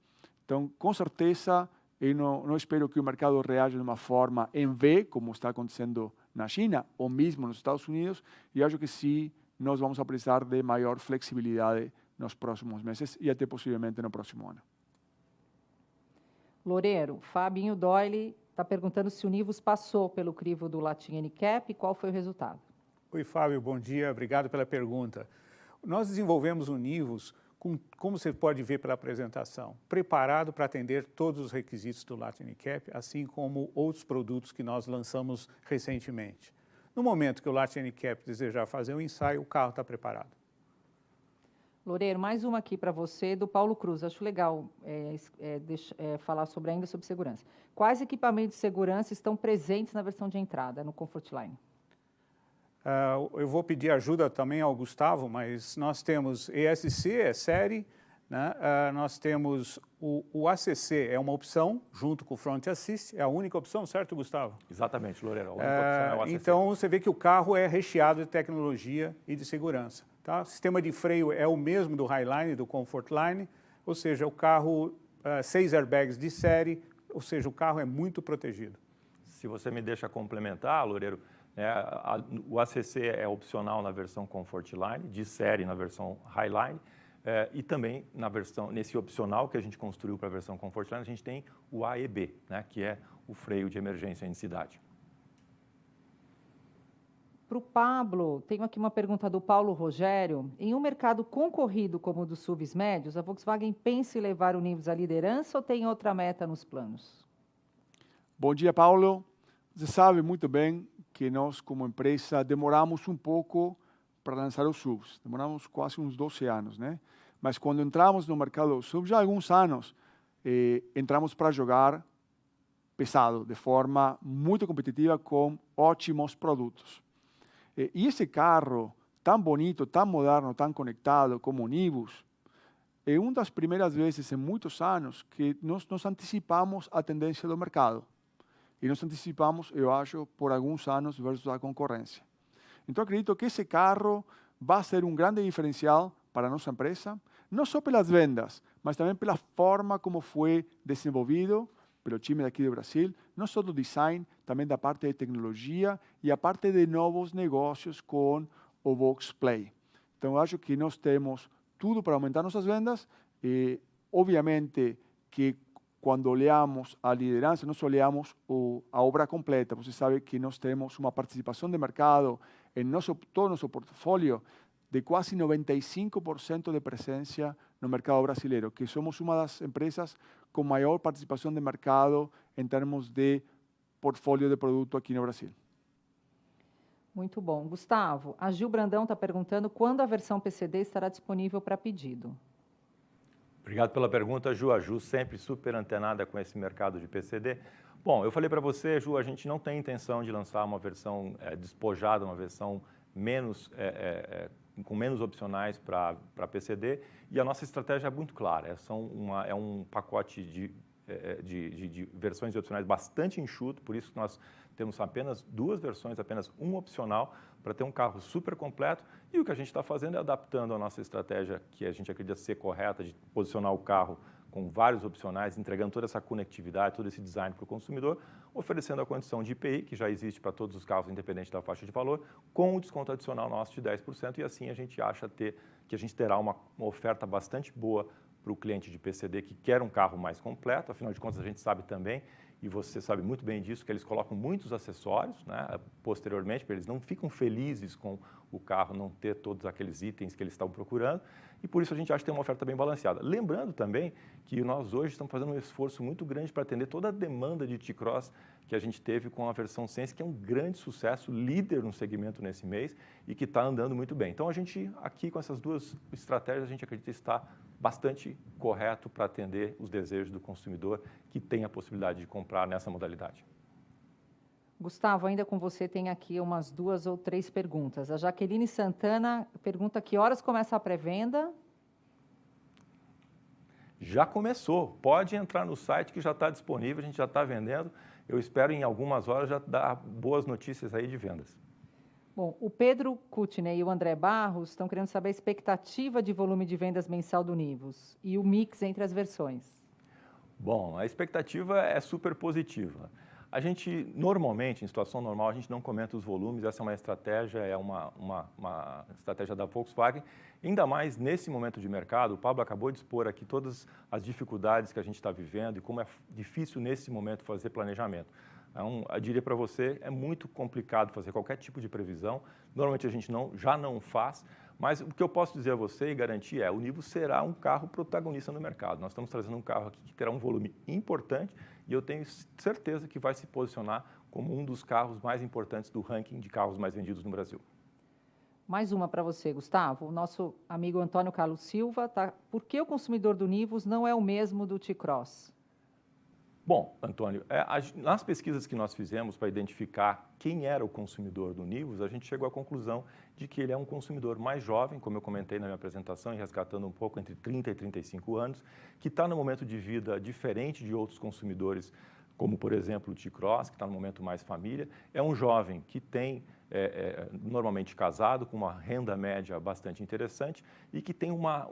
Então, com certeza, eu não espero que o mercado reaja de uma forma em V, como está acontecendo na China, ou mesmo nos Estados Unidos, e acho que sim, nós vamos precisar de maior flexibilidade nos próximos meses e até possivelmente no próximo ano. Loureiro, Fabinho Doyle está perguntando se o Nivus passou pelo crivo do Latin NCAP e qual foi o resultado. Oi, Fábio, bom dia, obrigado pela pergunta. Nós desenvolvemos o Nivus, como você pode ver pela apresentação, preparado para atender todos os requisitos do Latin NCAP, assim como outros produtos que nós lançamos recentemente. No momento que o Latin NCAP desejar fazer um ensaio, o carro está preparado. Loureiro, mais uma aqui para você, do Paulo Cruz. Acho legal falar ainda sobre segurança. Quais equipamentos de segurança estão presentes na versão de entrada, no Comfortline? Eu vou pedir ajuda também ao Gustavo, mas nós temos ESC, é série, né? Nós temos o ACC, é uma opção, junto com o Front Assist, é a única opção, certo, Gustavo? Exatamente, Loureiro, a única opção é o ACC. Então, você vê que o carro é recheado de tecnologia e de segurança. Tá? O sistema de freio é o mesmo do Highline, do Comfortline, ou seja, o carro, 6 airbags de série, ou seja, o carro é muito protegido. Se você me deixa complementar, Loureiro, o ACC é opcional na versão Comfortline, de série na versão Highline, e também nesse opcional que a gente construiu para a versão Comfortline, a gente tem o AEB, né, que é o freio de emergência em cidade. Para o Pablo, tenho aqui uma pergunta do Paulo Rogério. Em um mercado concorrido como o dos SUVs médios, a Volkswagen pensa em levar o Nivus à liderança ou tem outra meta nos planos? Bom dia, Paulo. Você sabe muito bem que nós, como empresa, demoramos um pouco para lançar os SUVs. Demoramos quase uns 12 anos, né? Mas quando entramos no mercado dos SUVs, já há alguns anos, entramos para jogar pesado, de forma muito competitiva, com ótimos produtos. E esse carro, tão bonito, tão moderno, tão conectado como o Nivus, é uma das primeiras vezes em muitos anos que nós nos antecipamos a tendência do mercado. E nos antecipamos, eu acho, por alguns anos versus a concorrência. Então, acredito que esse carro vai ser um grande diferencial para a nossa empresa, não só pelas vendas, mas também pela forma como foi desenvolvido, pelo time daqui do Brasil, não só do design, também da parte de tecnologia e a parte de novos negócios com o Vox Play. Então, eu acho que nós temos tudo para aumentar nossas vendas. E, obviamente, que quando olhamos a liderança, nós olhamos a obra completa. Você sabe que nós temos uma participação de mercado em todo o nosso portfólio de quase 95% de presença no mercado brasileiro, que somos uma das empresas com maior participação de mercado em termos de portfólio de produto aqui no Brasil. Muito bom. Gustavo, a Gil Brandão está perguntando quando a versão PCD estará disponível para pedido. Obrigado pela pergunta, Ju. A Ju sempre super antenada com esse mercado de PCD. Bom, eu falei para você, Ju, a gente não tem intenção de lançar uma versão despojada, uma versão com menos opcionais para PCD, e a nossa estratégia é muito clara. É um pacote de versões opcionais bastante enxuto, por isso que nós temos apenas 2 versões, apenas um opcional, para ter um carro super completo. E o que a gente está fazendo é adaptando a nossa estratégia, que a gente acredita ser correta, de posicionar o carro com vários opcionais, entregando toda essa conectividade, todo esse design para o consumidor, oferecendo a condição de IPI, que já existe para todos os carros, independente da faixa de valor, com o desconto adicional nosso de 10%, e assim a gente acha que a gente terá uma oferta bastante boa para o cliente de PCD que quer um carro mais completo. Afinal de contas, a gente sabe também, e você sabe muito bem disso, que eles colocam muitos acessórios, né, posteriormente, porque eles não ficam felizes com o carro não ter todos aqueles itens que eles estão procurando, e por isso a gente acha que tem uma oferta bem balanceada. Lembrando também que nós hoje estamos fazendo um esforço muito grande para atender toda a demanda de T-Cross que a gente teve com a versão Sense, que é um grande sucesso, líder no segmento nesse mês e que está andando muito bem. Então, a gente, aqui com essas 2 estratégias, a gente acredita estar bastante correto para atender os desejos do consumidor que tem a possibilidade de comprar nessa modalidade. Gustavo, ainda com você tem aqui umas 2 ou 3 perguntas. A Jaqueline Santana pergunta que horas começa a pré-venda? Já começou. Pode entrar no site que já está disponível, a gente já está vendendo. Eu espero em algumas horas já dar boas notícias aí de vendas. Bom, o Pedro Kutney e o André Barros estão querendo saber a expectativa de volume de vendas mensal do Nivus e o mix entre as versões. Bom, a expectativa é super positiva. A gente, normalmente, em situação normal, a gente não comenta os volumes, essa é uma estratégia, uma estratégia da Volkswagen. Ainda mais nesse momento de mercado, o Pablo acabou de expor aqui todas as dificuldades que a gente está vivendo e como é difícil nesse momento fazer planejamento. Então, eu diria para você, é muito complicado fazer qualquer tipo de previsão. Normalmente a gente já não faz, mas o que eu posso dizer a você e garantir o Nivus será um carro protagonista no mercado. Nós estamos trazendo um carro aqui que terá um volume importante e eu tenho certeza que vai se posicionar como um dos carros mais importantes do ranking de carros mais vendidos no Brasil. Mais uma para você, Gustavo. O nosso amigo Antônio Carlos Silva por que o consumidor do Nivus não é o mesmo do T-Cross? Bom, Antônio, nas pesquisas que nós fizemos para identificar quem era o consumidor do Nivus, a gente chegou à conclusão de que ele é um consumidor mais jovem, como eu comentei na minha apresentação, e resgatando um pouco entre 30 e 35 anos, que está num momento de vida diferente de outros consumidores, como, por exemplo, o T-Cross, que está no momento mais família. É um jovem que tem normalmente casado, com uma renda média bastante interessante e que tem uma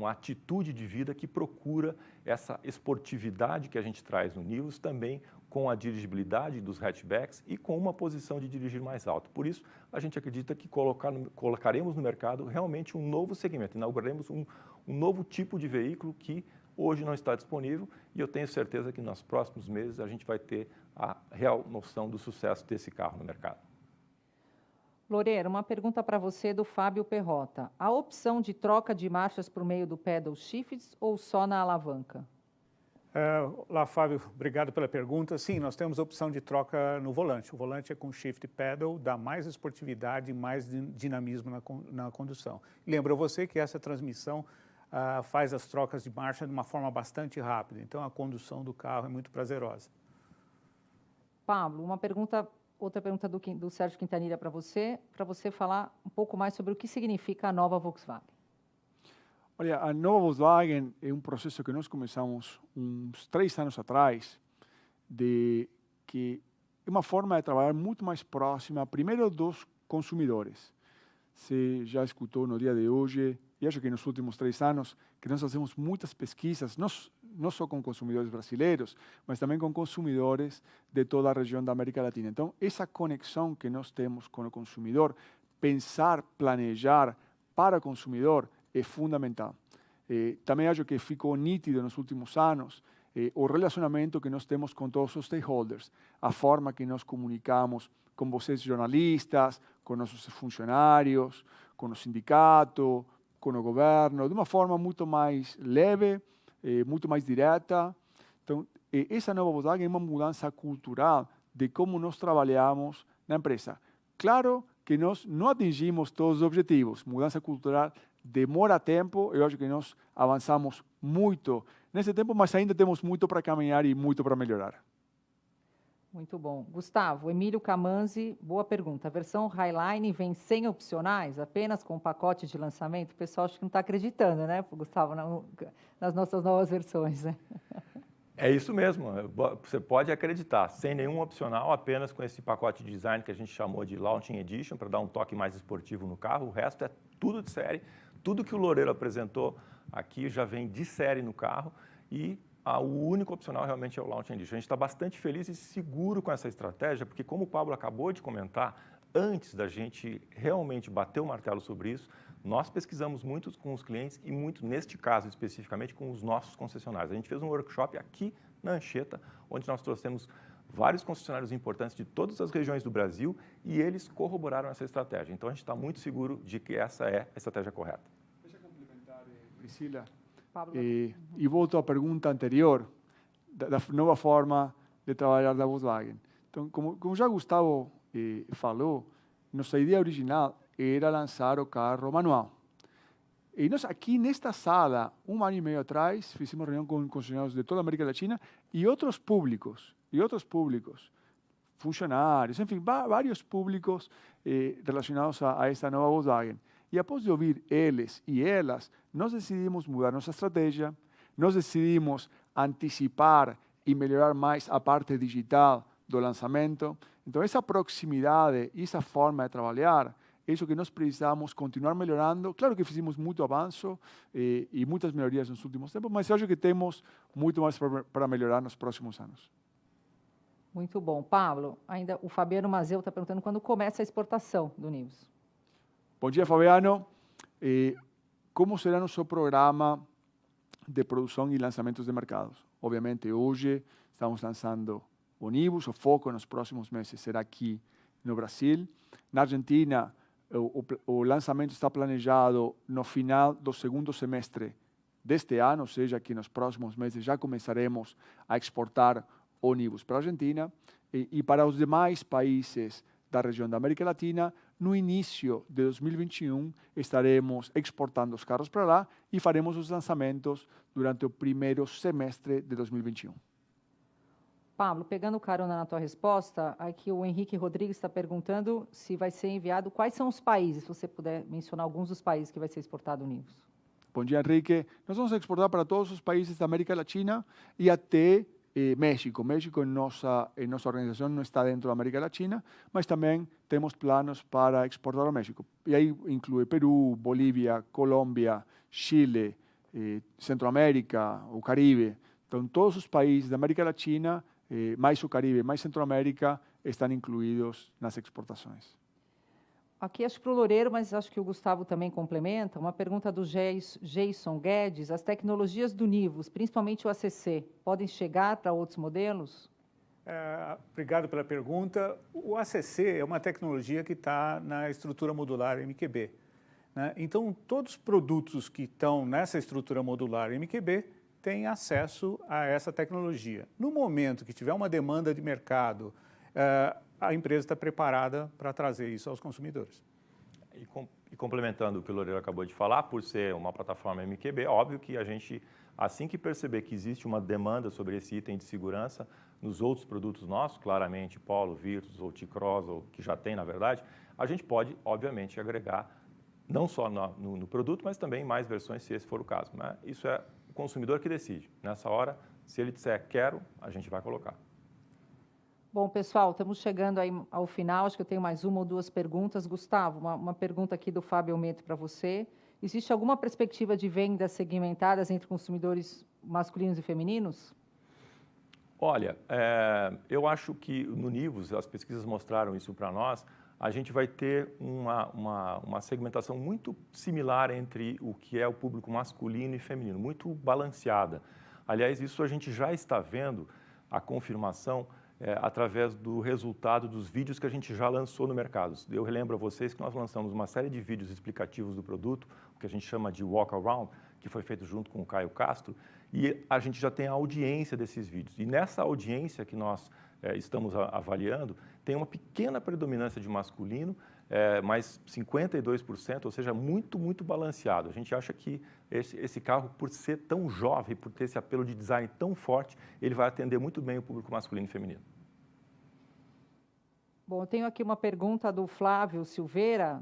atitude de vida que procura essa esportividade que a gente traz no Nivus, também com a dirigibilidade dos hatchbacks e com uma posição de dirigir mais alta. Por isso, a gente acredita que colocaremos no mercado realmente um novo segmento, inauguraremos um novo tipo de veículo que hoje não está disponível e eu tenho certeza que nos próximos meses a gente vai ter a real noção do sucesso desse carro no mercado. Loureiro, uma pergunta para você do Fábio Perrota. A opção de troca de marchas por meio do pedal shifts ou só na alavanca? Olá, Fábio, obrigado pela pergunta. Sim, nós temos a opção de troca no volante. O volante é com shift pedal, dá mais esportividade e mais dinamismo na condução. Lembro você que essa transmissão faz as trocas de marcha de uma forma bastante rápida, então a condução do carro é muito prazerosa. Pablo, outra pergunta do Sérgio Quintanilha para você falar um pouco mais sobre o que significa a nova Volkswagen. Olha, a nova Volkswagen é um processo que nós começamos uns 3 anos atrás, que é uma forma de trabalhar muito mais próxima, primeiro, dos consumidores. Você já escutou no dia de hoje, e acho que nos últimos 3 anos, que nós fazemos muitas pesquisas, não só com consumidores brasileiros, mas também com consumidores de toda a região da América Latina. Então, essa conexão que nós temos com o consumidor, pensar, planejar para o consumidor é fundamental. Também acho que ficou nítido nos últimos anos o relacionamento que nós temos com todos os stakeholders, a forma que nós comunicamos com vocês jornalistas, com nossos funcionários, com o sindicato, com o governo, de uma forma muito mais leve, muito mais direta. Então, essa nova Volkswagen é uma mudança cultural de como nós trabalhamos na empresa. Claro que nós não atingimos todos os objetivos. Mudança cultural demora tempo, eu acho que nós avançamos muito nesse tempo, mas ainda temos muito para caminhar e muito para melhorar. Muito bom. Gustavo, Emílio Camanzi, boa pergunta. A versão Highline vem sem opcionais, apenas com o pacote de lançamento? O pessoal acho que não está acreditando, né, Gustavo, nas nossas novas versões, né? É isso mesmo, você pode acreditar, sem nenhum opcional, apenas com esse pacote de design que a gente chamou de Launching Edition, para dar um toque mais esportivo no carro. O resto é tudo de série, tudo que o Loureiro apresentou aqui já vem de série no carro e o único opcional realmente é o Launching Edition. A gente está bastante feliz e seguro com essa estratégia, porque como o Pablo acabou de comentar, antes da gente realmente bater o martelo sobre isso, nós pesquisamos muito com os clientes e muito, neste caso especificamente, com os nossos concessionários. A gente fez um workshop aqui na Anchieta, onde nós trouxemos vários concessionários importantes de todas as regiões do Brasil e eles corroboraram essa estratégia. Então, a gente está muito seguro de que essa é a estratégia correta. Deixa eu complementar, Priscila. Pablo. E volto à pergunta anterior, da nova forma de trabalhar da Volkswagen. Então, como já Gustavo falou, nossa ideia original era lançar o carro manual. E nós aqui nesta sala, 1 ano e meio atrás, fizemos reunião com concessionários de toda a América Latina e outros públicos, funcionários, enfim, vários públicos relacionados a esta nova Volkswagen. E após de ouvir eles e elas, nós decidimos mudar nossa estratégia, nós decidimos antecipar e melhorar mais a parte digital do lançamento. Então, essa proximidade e essa forma de trabalhar, é isso que nós precisamos continuar melhorando. Claro que fizemos muito avanço e muitas melhorias nos últimos tempos, mas eu acho que temos muito mais para melhorar nos próximos anos. Muito bom. Pablo, ainda o Fabiano Mazeu está perguntando quando começa a exportação do Nivus. Bom dia, Fabiano. Como será nosso programa de produção e lançamentos de mercados? Obviamente, hoje estamos lançando o Nivus, o foco nos próximos meses será aqui no Brasil. Na Argentina, o lançamento está planejado no final do segundo semestre deste ano, ou seja, que nos próximos meses já começaremos a exportar o Nivus para a Argentina e para os demais países da região da América Latina. No início de 2021, estaremos exportando os carros para lá e faremos os lançamentos durante o primeiro semestre de 2021. Pablo, pegando carona na tua resposta, aqui o Henrique Rodrigues está perguntando se vai ser enviado, quais são os países, se você puder mencionar alguns dos países que vai ser exportado o Nivus. Bom dia, Henrique. Nós vamos exportar para todos os países da América Latina e até México. México, em nossa organização, não está dentro da América Latina, mas também temos planos para exportar ao México. E aí inclui Peru, Bolívia, Colômbia, Chile, Centro-América, o Caribe. Então, todos os países da América Latina, mais o Caribe, mais Centro-América, estão incluídos nas exportações. Aqui acho que para o Loureiro, mas acho que o Gustavo também complementa, uma pergunta do Jason Guedes, as tecnologias do Nivus, principalmente o ACC, podem chegar para outros modelos? Obrigado pela pergunta. O ACC é uma tecnologia que está na estrutura modular MQB, né? Então, todos os produtos que estão nessa estrutura modular MQB têm acesso a essa tecnologia. No momento que tiver uma demanda de mercado, a empresa está preparada para trazer isso aos consumidores. E complementando o que o Loureiro acabou de falar, por ser uma plataforma MQB, óbvio que a gente, assim que perceber que existe uma demanda sobre esse item de segurança nos outros produtos nossos, claramente Polo, Virtus ou T-Cross, ou que já tem na verdade, a gente pode, obviamente, agregar não só no produto, mas também mais versões, se esse for o caso, né? Isso é o consumidor que decide. Nessa hora, se ele disser quero, a gente vai colocar. Bom, pessoal, estamos chegando aí ao final, acho que eu tenho mais uma ou duas perguntas. Gustavo, uma pergunta aqui do Fábio Meto para você. Existe alguma perspectiva de vendas segmentadas entre consumidores masculinos e femininos? Olha, eu acho que no Nivus, as pesquisas mostraram isso para nós, a gente vai ter uma segmentação muito similar entre o que é o público masculino e feminino, muito balanceada. Aliás, isso a gente já está vendo a confirmação através do resultado dos vídeos que a gente já lançou no mercado. Eu relembro a vocês que nós lançamos uma série de vídeos explicativos do produto, o que a gente chama de walk around, que foi feito junto com o Caio Castro, e a gente já tem a audiência desses vídeos. E nessa audiência que nós estamos avaliando, tem uma pequena predominância de masculino, mas 52%, ou seja, muito, muito balanceado. A gente acha que esse carro, por ser tão jovem, por ter esse apelo de design tão forte, ele vai atender muito bem o público masculino e feminino. Bom, eu tenho aqui uma pergunta do Flávio Silveira.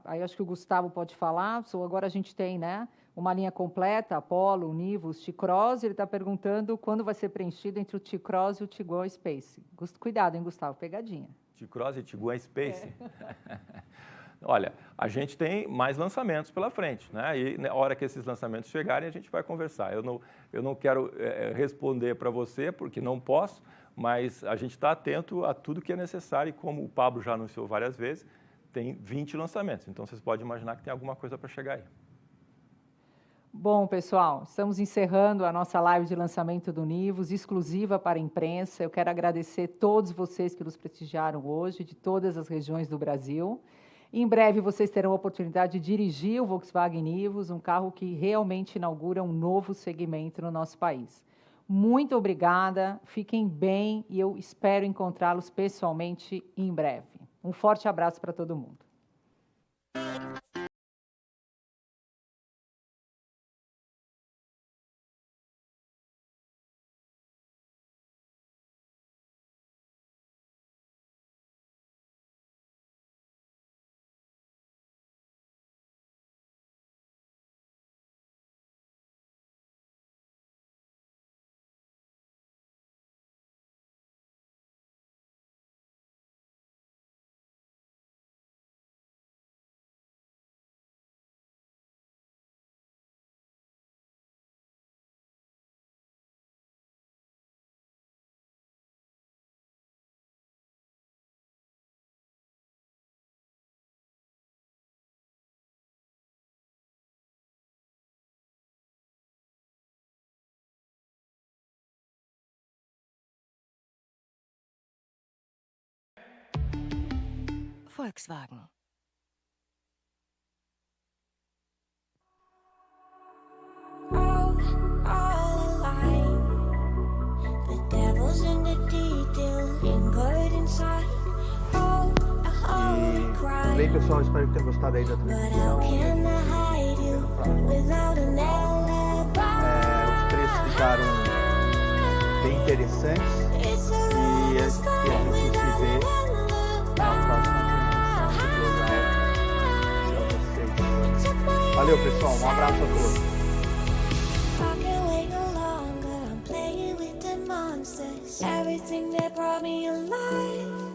Aí acho que o Gustavo pode falar. Agora a gente tem, né, uma linha completa, Polo, Nivus, T-Cross. Ele está perguntando quando vai ser preenchido entre o T-Cross e o Tiguan Space. Cuidado, hein, Gustavo? Pegadinha. T-Cross e Tiguan Space? Olha, a gente tem mais lançamentos pela frente, né? E na hora que esses lançamentos chegarem, a gente vai conversar. Eu não quero responder para você, porque não posso, mas a gente está atento a tudo que é necessário. E como o Pablo já anunciou várias vezes, tem 20 lançamentos. Então, vocês podem imaginar que tem alguma coisa para chegar aí. Bom, pessoal, estamos encerrando a nossa live de lançamento do Nivus, exclusiva para a imprensa. Eu quero agradecer a todos vocês que nos prestigiaram hoje, de todas as regiões do Brasil. Em breve, vocês terão a oportunidade de dirigir o Volkswagen Nivus, um carro que realmente inaugura um novo segmento no nosso país. Muito obrigada, fiquem bem e eu espero encontrá-los pessoalmente em breve. Um forte abraço para todo mundo. Volkswagen. All alive. The devil's in the detail, lingered inside. Oh, a holy cry. Bem, pessoal, espero que tenham gostado aí da But how transmissão. can I hide you without an alibi? Os trechos ficaram bem interessantes It's a e a gente se vê na próxima transmissão de Blowout. Valeu, pessoal. Um abraço a todos. I can't wait no longer. I'm playing with the monsters. Everything that brought me alive.